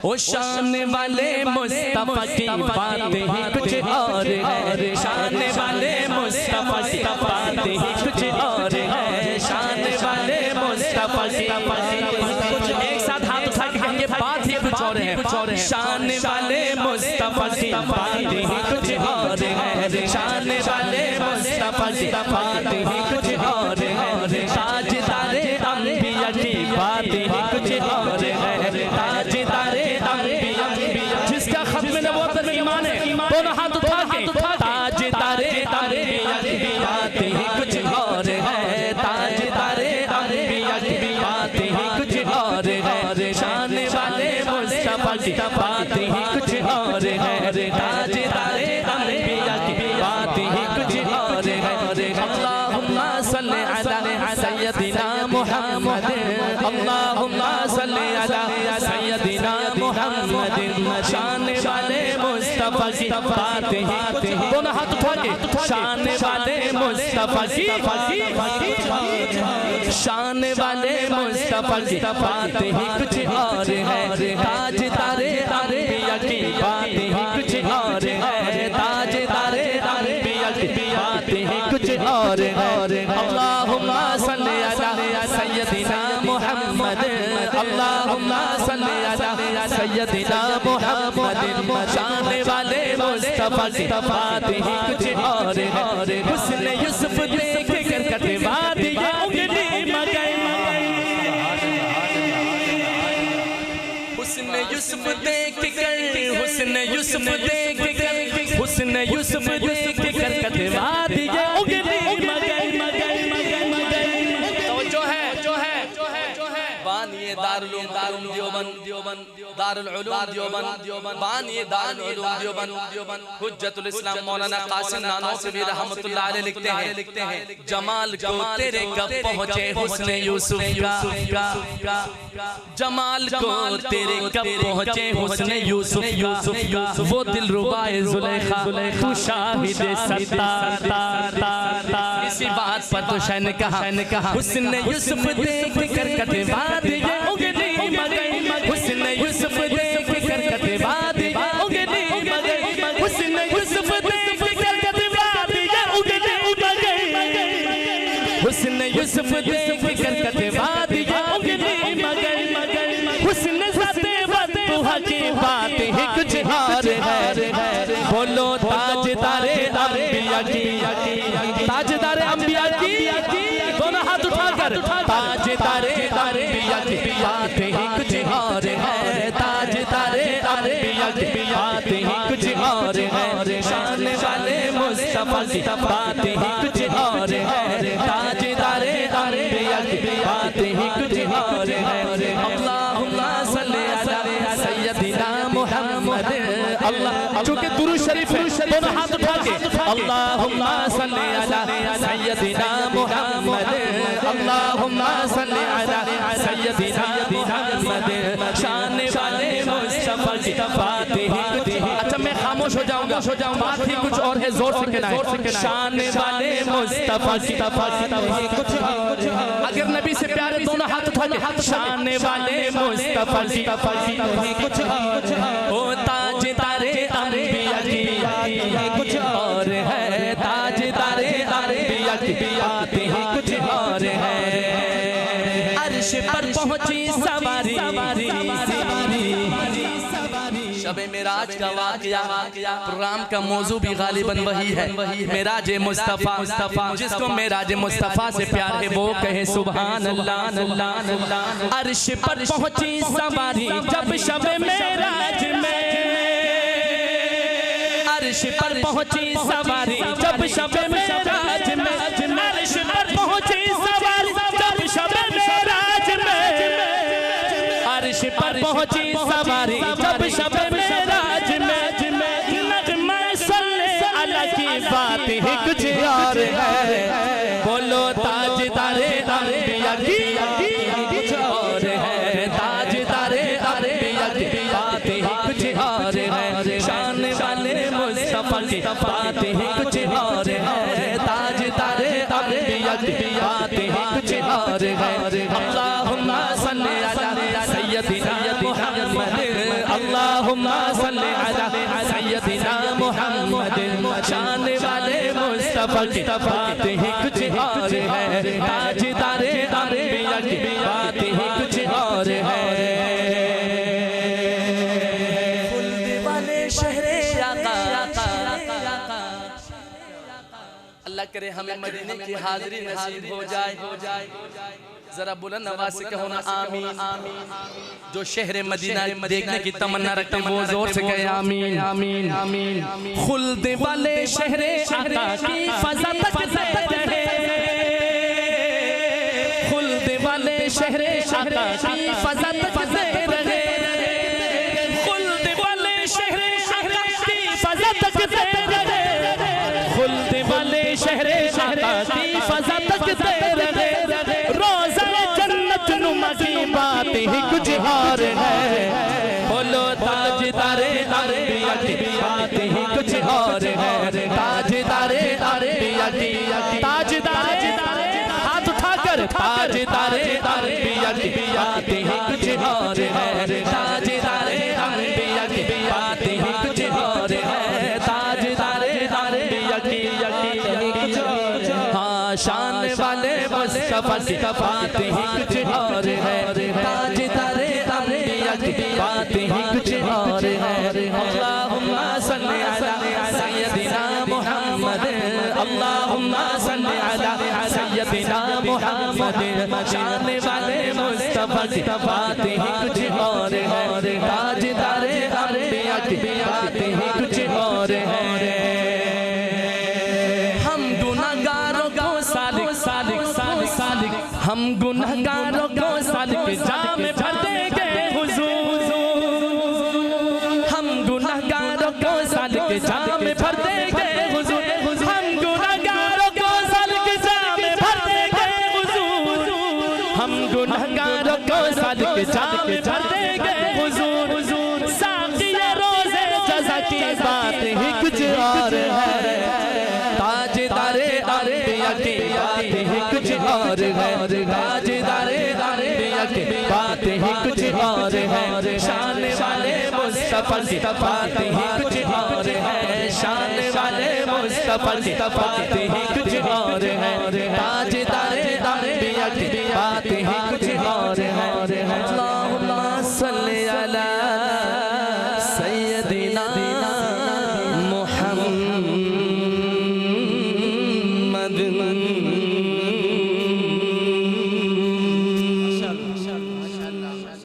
ओ शान वाले मुस्तफा की बातें ही कुछ और है, शान वाले मुस्तफा की बातें ही कुछ और है, शान वाले मुस्तफा की कुछ एक साथ हाथ उठा के कहेंगे बात ही कुछ और है, शान वाले मुस्तफा की बातें ही कुछ और है, शान वाले मुस्तफा की बातें ही कुछ और है, ताजदारे अंबिया की बातें ही कुछ और है, ताजदारे जिसका खत्म नबूवत में ईमान है दोनों हाथ उठा के ताजदारे अंबिया की बातें ही कुछ और है, ताजदारे अंबिया की बातें ही कुछ और है, शान वाले मुस्तफा की बातें ही कुछ और है, ताजदारे अंबिया की बातें ही कुछ और है। अल्लाहुम्मा सल्ली अला सय्यदिना मुहम्मद, अल्लाहुम्मा सल्ली अला सय्यदिना मुहम्मद, शान वाले मुस्तफा की बातें ही दोनों हाथ उठा के शान वाले मुस्तफा की शान वाले मुस्तफा की बातें ही कुछ और है, ताजदारे अंबिया की बातें ही कुछ और है, ताजदारे अंबिया की बातें ही कुछ और है। अल्लाहुम्मा सल्ली अला सय्यदिना मुहम्मद, अल्लाहुम्मा सल्ली अला सय्यदिना मुहम्मद, शान वाले मुस्तफा की बातें ही कुछ और है। हुस्न यूसुफ देख कर कटवा दिया उंगली मगई, हुस्न यूसुफ देख कर, हुस्न यूसुफ देख कर, हुस्न यूसुफ देख कर कटवा दिया उंगली मगई मगई मगई मगई। तो जो है बानिए दारुल उलूम देवबंद, दारुल उलूम देवबंद, बानिए दारुल उलूम देवबंद, हुज्जतुल इस्लाम मौलाना कासिम नानोसवी रहमतुल्लाह अलैह लिखते हैं जमाल को तेरे कब पहुँचे हुस्न यूसुफ का, जमाल को तेरे कब पहुँचे हुस्न यूसुफ, वो दिलरुबाए जुलेखा तू शाहिद सत्तार। इसी बात पर तो शाह ने कहा हुस्न यूसुफ देख कर कटवा दिया उंगली मगई, हुस्न यूसुफ देख कर कटवा दिया उंगली मगई, हुस्न यूसुफ देख कर कटवा दिया उंगली मगई, हुस्न यूसुफ देख कर कटवा दिया उंगली मगई, हुस्न सत्ता की बात ही कुछ और है। बोलो ताजदारे अंबिया की, ताजदारे अंबिया की दोनों हाथ उठाकर ताजदारे अंबिया की बात ही कुछ और है, ताजदारे अंबिया की बात ही कुछ और है, शान वाले मुस्तफा की बात ही कुछ और है, ताजदारे अंबिया की बात ही कुछ और है। अल्लाहुम्मा सल्ली अला सय्यदिना मुहम्मद, अल्लाह चूंकि दुरूद शरीफ दोनों हाथ उठा के अल्लाहुम्मा सल्ली अला सय्यदिना मुहम्मद, अल्लाहुम्मा सल्ली अला सय्यदिना मुहम्मद, शान वाले मुस्तफा की बात ही कुछ। अच्छा मैं खामोश हो जाऊंगा, बात ही कुछ और है, जोर से कहना है, शान वाले मुस्तफा की कुछ और। अगर नबी से प्यारे दोनों हाथ उठा के शान वाले मुस्तफा की कुछ और, ओ ताजदारे अंबिया की कुछ और है, ताजदारे अंबिया की बात ही कुछ और है। अर्श पर पहुंची सवारी, शबे मेराज का वाक़या, प्रोग्राम का मौजू भी गालिबन वही है, मेराज मुस्तफ़ा, जिसको मेराज मुस्तफ़ा से प्यार है वो कहे सुभान अल्लाह। अर्श पर पहुंची सवारी जब शबे मेराज में, अर्श पर पहुंची सवारी जब शबे मेराज में, अर्श पर पहुंची सवारी जब शबे मेराज में, अर्श पर पहुंची सवारी जब शबे मेराज में, नग़मा सल्ले अला की बात ही कुछ और है। बोलो ताजदारे अंबिया की कुछ और है, ताजदारे अंबिया की बात ही कुछ और है, शान वाले मुस्तफा की बात ही कुछ और है, ताजदारे अंबिया की बात ही कुछ और है। अल्लाहुम्मा सल्ली अला सय्यदिना मुहम्मद, अल्लाहुम्मा सल्ली अला सय्यदिना मुहम्मद। शान वाले मुस्तफा की बात ही कुछ और है, ताजदारे अंबिया की बात ही कुछ और है। अल्लाह करे हमें मदीने की हाज़िरी नसीब हो जाए। जरा बुलंद आवाज़ से कहो ना आमीन। जो शहर मदीना देखने की तमन्ना रखते हैं वो जोर से कहे आमीन आमीन आमीन। खुल्द वाले शहर आका की फज़ा तकते रहे, खुल्द वाले शहर आका की फज़ा तकते रहे, खुल्द वाले शहर आका की फज़ा तकते रहे, खुल्द वाले शहरे आका की फज़ा तकते रहे। रोज़ा जन्नत नुमा की बात ही कुछ और है, बोलो ताजदारे अंबिया की बात ही कुछ और है, ताजदारे अंबिया की ताजदारे हाथ उठाकर ताजदारे अंबिया की बात ही कुछ और है, ताजदारे अंबिया की बात ही कुछ और है, ताजदारे अंबिया की शान वाले मुस्तफा की बात ही कुछ और है, ताजदारे अंबिया की बात ही कुछ और है। अल्लाहुम्मा सल्ली अला सय्यदिना मुहम्मद, अल्लाहुम्मा सल्ली अला सय्यदिना मुहम्मद। शान वाले मुस्तफा की बात ही कुछ और है, ताजदारे अंबिया की बात ही कुछ और है। हम गुनहगारों को सालिक जाम भर देंगे हुजूर, हम गुनहगारों को सालिक जाम भर देंगे हुजूर, हम गुनहगारों को सालिक जाम भर देंगे हुजूर, हम गुनहगारों को सालिक जाम भर देंगे हुजूर। साक़िए रोज़े जज़ा की बात ही कुछ और है, ताजदारे अंबिया की बात ही कुछ और है, ताजदारे अंबिया की बात ही कुछ और है। शान वाले मुस्तफा की बात ही कुछ और है, शान वाले मुस्तफा की बात ही कुछ और है, ताजदारे